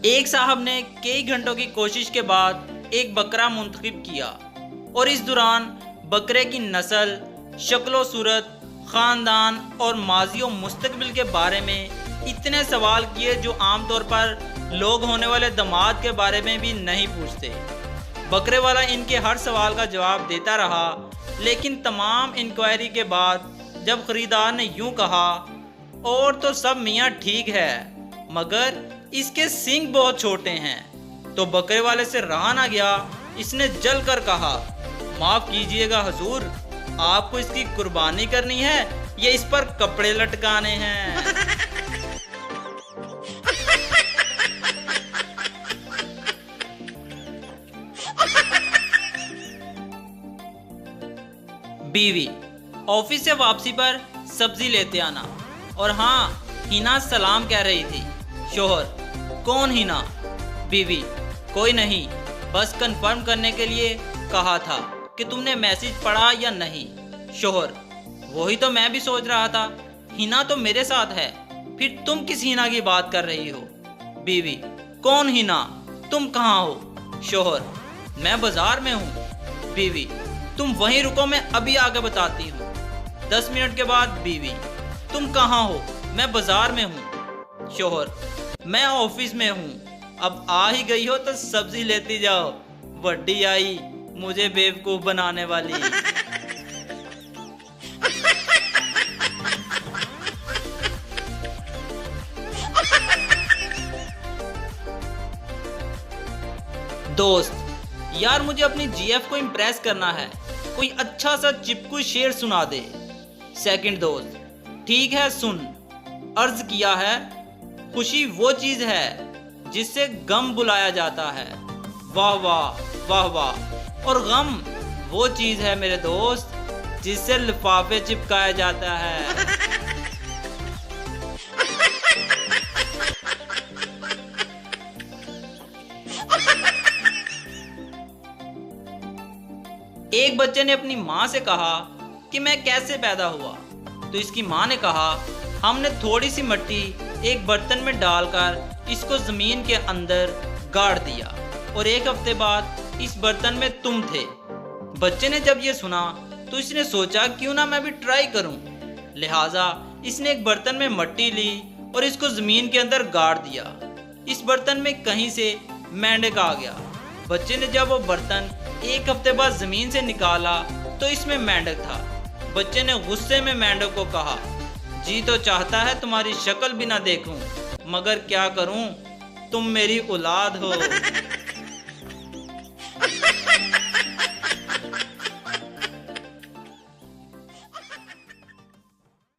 एक साहब ने कई घंटों की कोशिश के बाद एक बकरा मुंतखब किया और इस दौरान बकरे की नस्ल, शक्लो सूरत, ख़ानदान और माजी और मुस्तकबिल के बारे में इतने सवाल किए जो आमतौर पर लोग होने वाले दामाद के बारे में भी नहीं पूछते। बकरे वाला इनके हर सवाल का जवाब देता रहा, लेकिन तमाम इंक्वायरी के बाद जब ख़रीदार ने यूं कहा, और तो सब मियाँ ठीक है मगर इसके सींग बहुत छोटे हैं, तो बकरे वाले से रहा ना गया। इसने जल कर कहा, माफ़ कीजिएगा हुजूर, आपको इसकी कुर्बानी करनी है या इस पर कपड़े लटकाने हैं? बीवी, ऑफिस से वापसी पर सब्जी लेते आना। और हाँ, हिना सलाम कह रही थी। शोहर, कौन हिना? बीवी, कोई नहीं, बस कंफर्म करने के लिए कहा था कि तुमने मैसेज पढ़ा या नहीं। शोहर, वही तो मैं भी सोच रहा था, हिना तो मेरे साथ है, फिर तुम किस हिना की बात कर रही हो? बीवी, कौन हिना? तुम कहाँ हो? शोहर, मैं बाजार में हूँ। बीवी, तुम वहीं रुको, मैं अभी आगे बताती हूँ। 10 मिनट के बाद बीवी, तुम कहाँ हो? मैं बाजार में हूँ। शोहर, मैं ऑफिस में हूँ। अब आ ही गई हो तो सब्जी लेती जाओ, वड्डी आई मुझे बेवकूफ बनाने वाली। दोस्त, यार मुझे अपनी जीएफ को इम्प्रेस करना है, कोई अच्छा सा चिपकू शेर सुना दे। सेकंड दोस्त, ठीक है सुन। अर्ज किया है, खुशी वो चीज है जिससे गम बुलाया जाता है। वाह वाह वाह वाह। और गम वो चीज है मेरे दोस्त जिससे लिफाफे चिपकाया जाता है। एक बच्चे ने अपनी माँ से कहा कि मैं कैसे पैदा हुआ, तो इसकी माँ ने कहा, हमने थोड़ी सी मिट्टी एक बर्तन में डालकर इसको जमीन के अंदर गाड़ दिया और एक हफ्ते बाद इस बर्तन में तुम थे। बच्चे ने जब ये सुना तो इसने सोचा क्यों ना मैं भी ट्राई करूं। लिहाजा इसने एक बर्तन में मिट्टी ली और इसको जमीन के अंदर गाड़ दिया। इस बर्तन में कहीं से मेंढक आ गया। बच्चे ने जब वो बर्तन एक हफ्ते बाद जमीन से निकाला तो इसमें मेंढक था। बच्चे ने गुस्से में मेंढक को कहा, जी तो चाहता है तुम्हारी शक्ल भी ना देखूं, मगर क्या करूं, तुम मेरी औलाद हो।